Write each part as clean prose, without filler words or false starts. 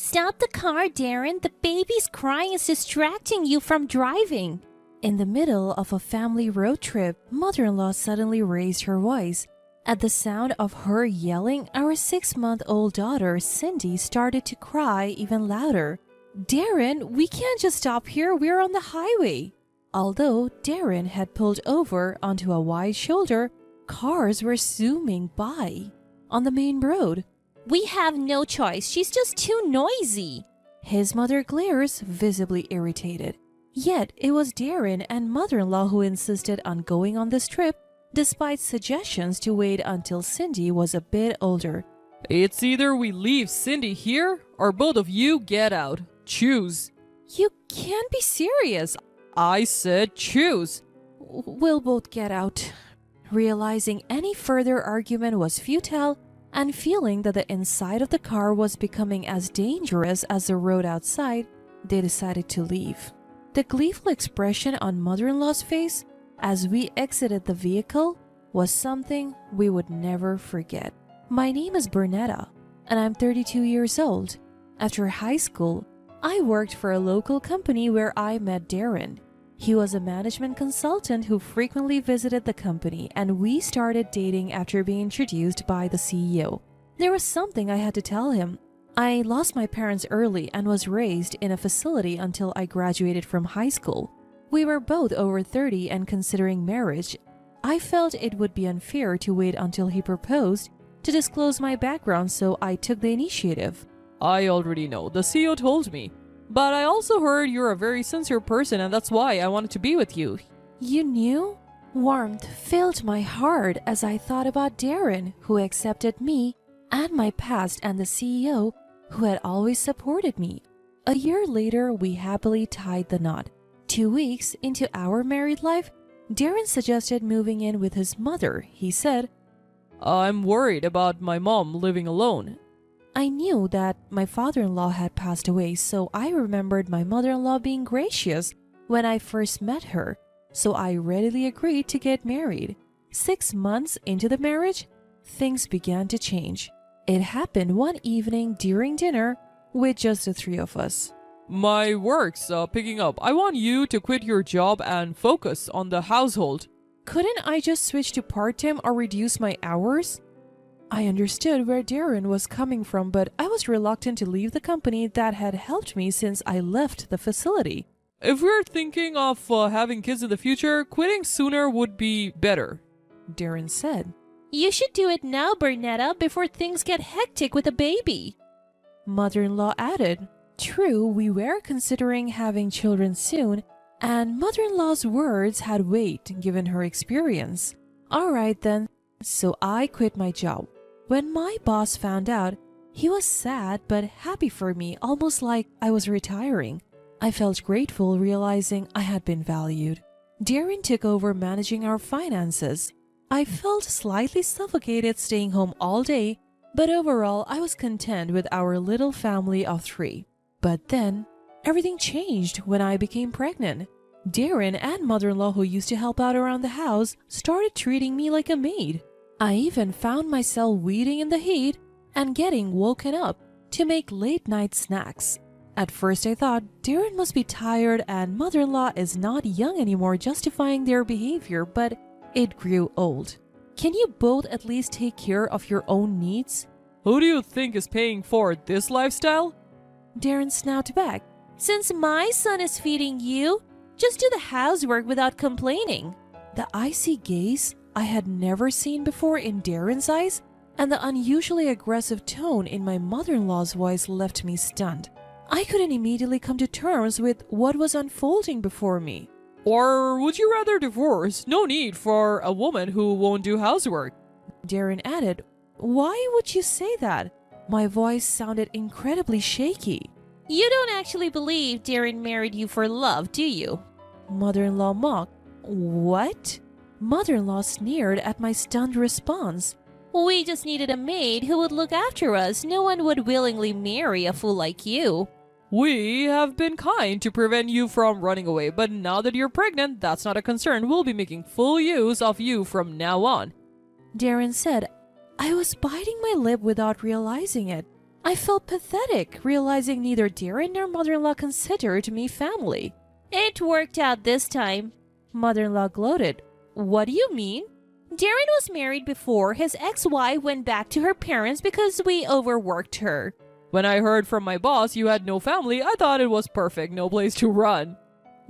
Stop the car, Darren. The baby's crying is distracting you from driving. In the middle of a family road trip, mother-in-law suddenly raised her voice. At the sound of her yelling, our 6-month-old daughter, Cindy, started to cry even louder. Darren, we can't just stop here. We're on the highway. Although Darren had pulled over onto a wide shoulder, cars were zooming by on the main road. We have no choice. She's just too noisy. His mother glares, visibly irritated. Yet it was Darren and mother-in-law who insisted on going on this trip, despite suggestions to wait until Cindy was a bit older. It's either we leave Cindy here or both of you get out. Choose. You can't be serious. I said choose. We'll both get out. Realizing any further argument was futile and feeling that the inside of the car was becoming as dangerous as the road outside, they decided to leave. The gleeful expression on mother-in-law's face as we exited the vehicle was something we would never forget. My name is Bernetta, and I'm 32 years old. After high school, I worked for a local company where I met Darren. He was a management consultant who frequently visited the company, and we started dating after being introduced by the CEO. There was something I had to tell him. I lost my parents early and was raised in a facility until I graduated from high school. We were both over 30 and considering marriage. I felt it would be unfair to wait until he proposed to disclose my background, so I took the initiative. I already know. The CEO told me. But I also heard you're a very sincere person, and that's why I wanted to be with you. You knew? Warmth filled my heart as I thought about Darren, who accepted me and my past, and the CEO, who had always supported me. A year later, we happily tied the knot. 2 weeks into our married life, Darren suggested moving in with his mother. He said, I'm worried about my mom living alone. I knew that my father-in-law had passed away, so I remembered my mother-in-law being gracious when I first met her, so I readily agreed to get married. 6 months into the marriage, things began to change. It happened one evening during dinner with just the three of us. My work's picking up. I want you to quit your job and focus on the household. Couldn't I just switch to part-time or reduce my hours? I understood where Darren was coming from, but I was reluctant to leave the company that had helped me since I left the facility. If we're thinking of having kids in the future, quitting sooner would be better, Darren said. You should do it now, Bernetta, before things get hectic with a baby. Mother-in-law added. True, we were considering having children soon, and mother-in-law's words had weight given her experience. All right then, so I quit my job. When my boss found out, he was sad but happy for me, almost like I was retiring. I felt grateful realizing I had been valued. Darren took over managing our finances. I felt slightly suffocated staying home all day, but overall I was content with our little family of 3. But then, everything changed when I became pregnant. Darren and mother-in-law, who used to help out around the house, started treating me like a maid. I even found myself waiting in the heat and getting woken up to make late-night snacks. At first I thought Darren must be tired and mother-in-law is not young anymore, justifying their behavior, but it grew old. Can you both at least take care of your own needs? Who do you think is paying for this lifestyle? Darren snapped back. Since my son is feeding you, just do the housework without complaining. The icy gaze I had never seen before in Darren's eyes and the unusually aggressive tone in my mother-in-law's voice left me stunned. I couldn't immediately come to terms with what was unfolding before me. Or would you rather divorce? No need for a woman who won't do housework. Darren added, Why would you say that? My voice sounded incredibly shaky. You don't actually believe Darren married you for love, do you? Mother-in-law mocked. What? Mother-in-law sneered at my stunned response. We just needed a maid who would look after us. No one would willingly marry a fool like you. We have been kind to prevent you from running away, but now that you're pregnant, that's not a concern. We'll be making full use of you from now on. Darren said. I was biting my lip without realizing it. I felt pathetic, realizing neither Darren nor mother-in-law considered me family. It worked out this time. Mother-in-law gloated. What do you mean? Darren was married before. His ex-wife went back to her parents because we overworked her. When I heard from my boss you had no family, I thought it was perfect, no place to run.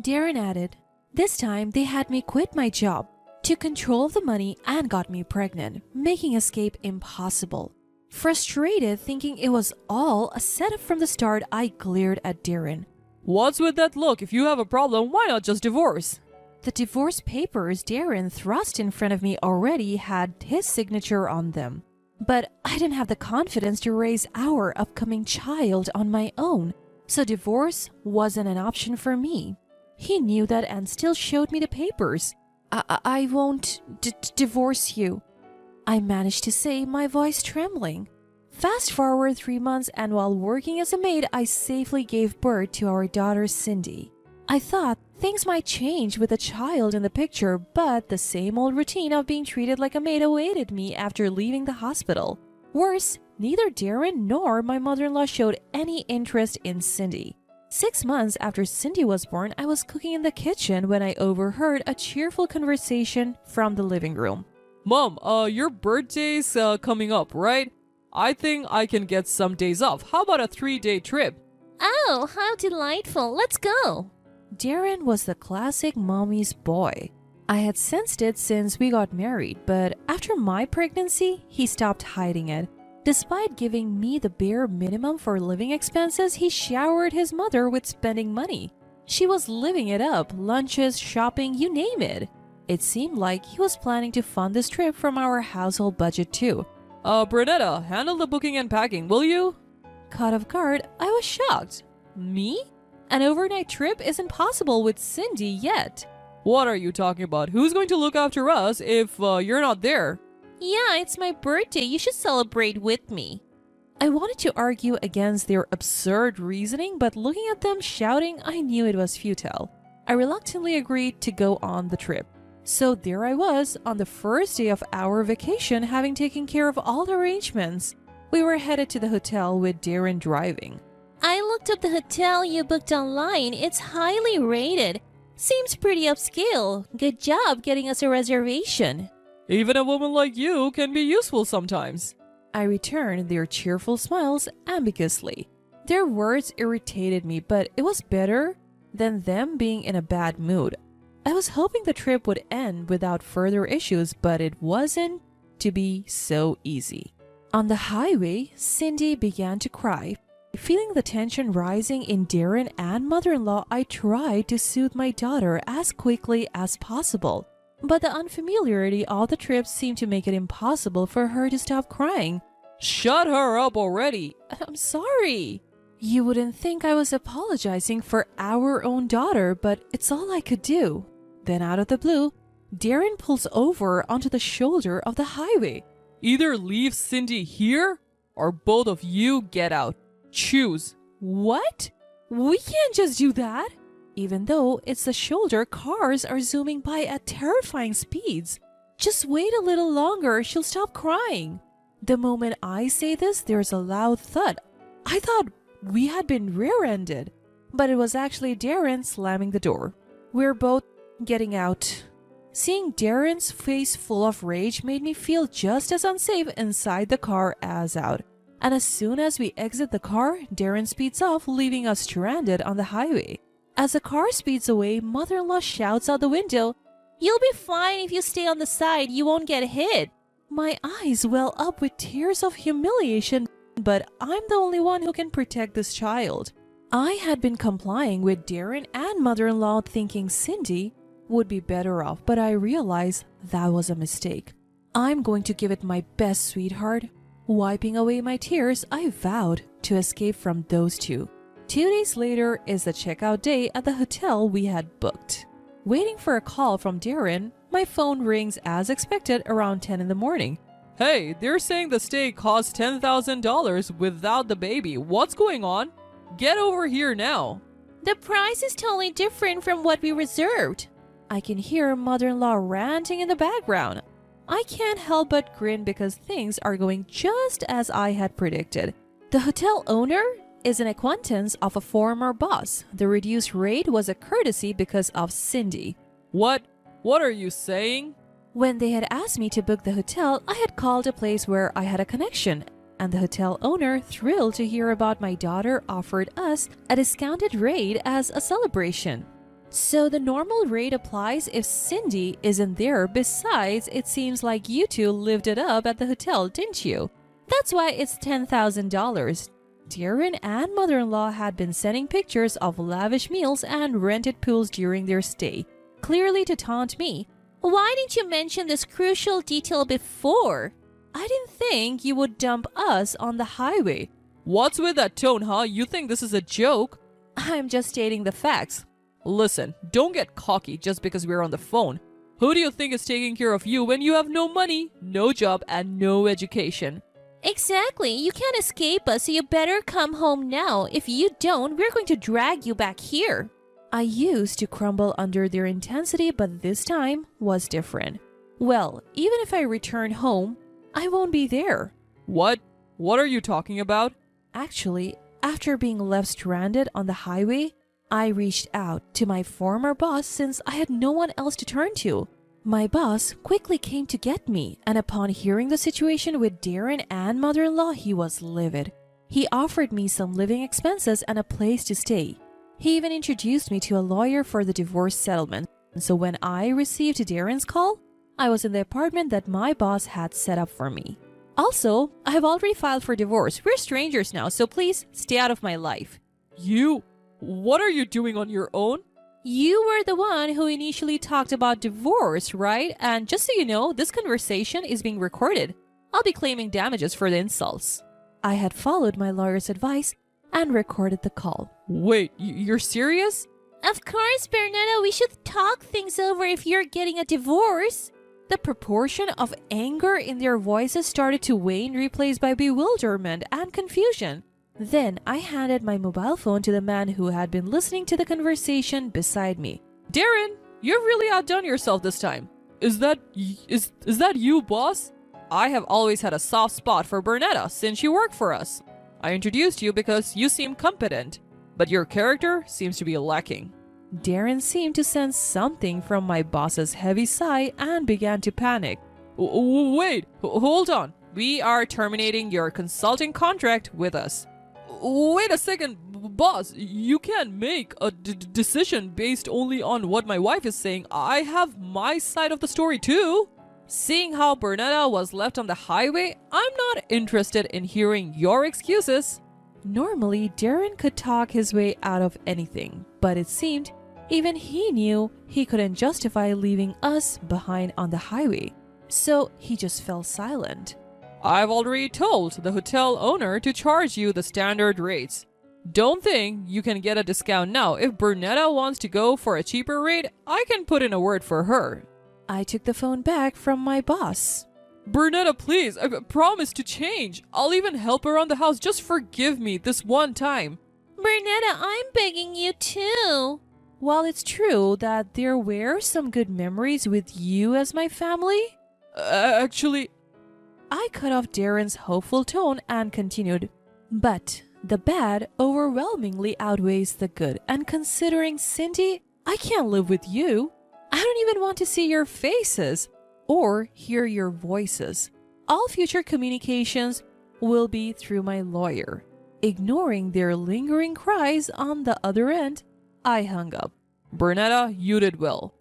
Darren added. This time they had me quit my job, took control of the money, and got me pregnant, making escape impossible. Frustrated, thinking it was all a setup from the start, I glared at Darren. What's with that look? If you have a problem, why not just divorce? The divorce papers Darren thrust in front of me already had his signature on them. But I didn't have the confidence to raise our upcoming child on my own, so divorce wasn't an option for me. He knew that and still showed me the papers. I won't divorce you, I managed to say, my voice trembling. Fast forward 3 months, and while working as a maid, I safely gave birth to our daughter Cindy. I thought things might change with a child in the picture, but the same old routine of being treated like a maid awaited me after leaving the hospital. Worse, neither Darren nor my mother-in-law showed any interest in Cindy. 6 months after Cindy was born, I was cooking in the kitchen when I overheard a cheerful conversation from the living room. Mom, your birthday's coming up, right? I think I can get some days off. How about a 3-day trip? Oh, how delightful. Let's go. Darren was the classic mommy's boy. I had sensed it since we got married, but after my pregnancy, he stopped hiding it. Despite giving me the bare minimum for living expenses, he showered his mother with spending money. She was living it up, lunches, shopping, you name it. It seemed like he was planning to fund this trip from our household budget too. Brunetta, handle the booking and packing, will you? Caught off guard, I was shocked. Me? An overnight trip isn't possible with Cindy yet. What are you talking about? Who's going to look after us if you're not there? Yeah, it's my birthday. You should celebrate with me. I wanted to argue against their absurd reasoning, but looking at them shouting, I knew it was futile. I reluctantly agreed to go on the trip. So there I was, on the first day of our vacation, having taken care of all the arrangements. We were headed to the hotel with Darren driving. I looked up the hotel you booked online. It's highly rated. Seems pretty upscale. Good job getting us a reservation. Even a woman like you can be useful sometimes. I returned their cheerful smiles ambiguously. Their words irritated me, but it was better than them being in a bad mood. I was hoping the trip would end without further issues, but it wasn't to be so easy. On the highway, Cindy began to cry. Feeling the tension rising in Darren and mother-in-law, I tried to soothe my daughter as quickly as possible. But the unfamiliarity of the trip seemed to make it impossible for her to stop crying. Shut her up already. I'm sorry. You wouldn't think I was apologizing for our own daughter, but it's all I could do. Then out of the blue, Darren pulls over onto the shoulder of the highway. Either leave Cindy here or both of you get out. Choose. What? We can't just do that. Even though it's the shoulder, cars are zooming by at terrifying speeds. Just wait a little longer, she'll stop crying. The moment I say this, there's a loud thud. I thought we had been rear-ended, but it was actually Darren slamming the door. We're both getting out. Seeing Darren's face full of rage made me feel just as unsafe inside the car as out. And as soon as we exit the car, Darren speeds off, leaving us stranded on the highway. As the car speeds away, mother-in-law shouts out the window, "You'll be fine if you stay on the side. You won't get hit." My eyes well up with tears of humiliation, but I'm the only one who can protect this child. I had been complying with Darren and mother-in-law, thinking Cindy would be better off, but I realized that was a mistake. I'm going to give it my best, sweetheart. Wiping away my tears, I vowed to escape from those two. 2 days later is the checkout day at the hotel we had booked. Waiting for a call from Darren, my phone rings as expected around 10 in the morning. Hey, they're saying the stay costs $10,000 without the baby. What's going on? Get over here now. The price is totally different from what we reserved. I can hear mother-in-law ranting in the background. I can't help but grin because things are going just as I had predicted. The hotel owner is an acquaintance of a former boss. The reduced rate was a courtesy because of Cindy. What? What are you saying? When they had asked me to book the hotel, I had called a place where I had a connection, and the hotel owner, thrilled to hear about my daughter, offered us a discounted rate as a celebration. So the normal rate applies if Cindy isn't there. Besides, it seems like you two lived it up at the hotel, didn't you? That's why it's $10,000. Darren and mother-in-law had been sending pictures of lavish meals and rented pools during their stay, clearly to taunt me. Why didn't you mention this crucial detail before? I didn't think you would dump us on the highway. What's with that tone, huh? You think this is a joke? I'm just stating the facts. Listen, don't get cocky just because we're on the phone. Who do you think is taking care of you when you have no money, no job, and no education? Exactly. You can't escape us, so you better come home now. If you don't, we're going to drag you back here. I used to crumble under their intensity, but this time was different. Well, even if I return home, I won't be there. What? What are you talking about? Actually, after being left stranded on the highway, I reached out to my former boss since I had no one else to turn to. My boss quickly came to get me, and upon hearing the situation with Darren and mother-in-law, he was livid. He offered me some living expenses and a place to stay. He even introduced me to a lawyer for the divorce settlement. So when I received Darren's call, I was in the apartment that my boss had set up for me. Also, I have already filed for divorce. We're strangers now, so please stay out of my life. What are you doing on your own? You were the one who initially talked about divorce, right? And just so you know, this conversation is being recorded. I'll be claiming damages for the insults. I had followed my lawyer's advice and recorded the call. Wait, you're serious? Of course, Bernetta, we should talk things over if you're getting a divorce. The proportion of anger in their voices started to wane, replaced by bewilderment and confusion. Then I handed my mobile phone to the man who had been listening to the conversation beside me. Darren, you've really outdone yourself this time. Is that you, boss? I have always had a soft spot for Bernetta since you worked for us. I introduced you because you seem competent, but your character seems to be lacking. Darren seemed to sense something from my boss's heavy sigh and began to panic. Wait, hold on. We are terminating your consulting contract with us. Wait a second, boss. You can't make a decision based only on what my wife is saying. I have my side of the story too. Seeing how Bernetta was left on the highway, I'm not interested in hearing your excuses. Normally, Darren could talk his way out of anything, but it seemed even he knew he couldn't justify leaving us behind on the highway. So he just fell silent. I've already told the hotel owner to charge you the standard rates. Don't think you can get a discount now. If Bernetta wants to go for a cheaper rate, I can put in a word for her. I took the phone back from my boss. Bernetta, please, I promise to change. I'll even help around the house. Just forgive me this one time. Bernetta, I'm begging you too. While it's true that there were some good memories with you as my family, actually, I cut off Darren's hopeful tone and continued. But the bad overwhelmingly outweighs the good, and considering Cindy, I can't live with you. I don't even want to see your faces or hear your voices. All future communications will be through my lawyer. Ignoring their lingering cries on the other end, I hung up. Bernetta, you did well.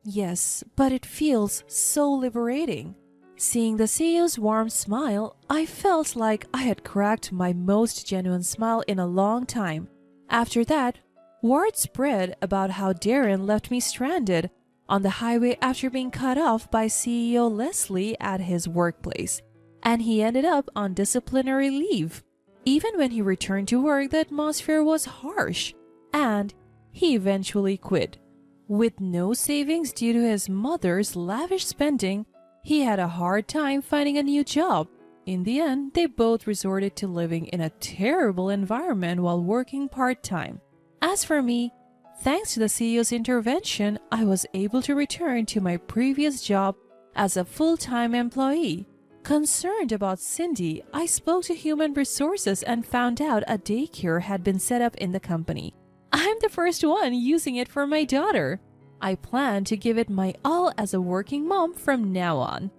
Yes, but it feels so liberating. Seeing the CEO's warm smile, I felt like I had cracked my most genuine smile in a long time. After that, word spread about how Darren left me stranded on the highway after being cut off by CEO Leslie at his workplace, and he ended up on disciplinary leave. Even when he returned to work, the atmosphere was harsh, and he eventually quit. With no savings due to his mother's lavish spending, he had a hard time finding a new job. In the end, they both resorted to living in a terrible environment while working part-time. As for me, thanks to the CEO's intervention, I was able to return to my previous job as a full-time employee. Concerned about Cindy, I spoke to human resources and found out a daycare had been set up in the company. I'm the first one using it for my daughter. I plan to give it my all as a working mom from now on.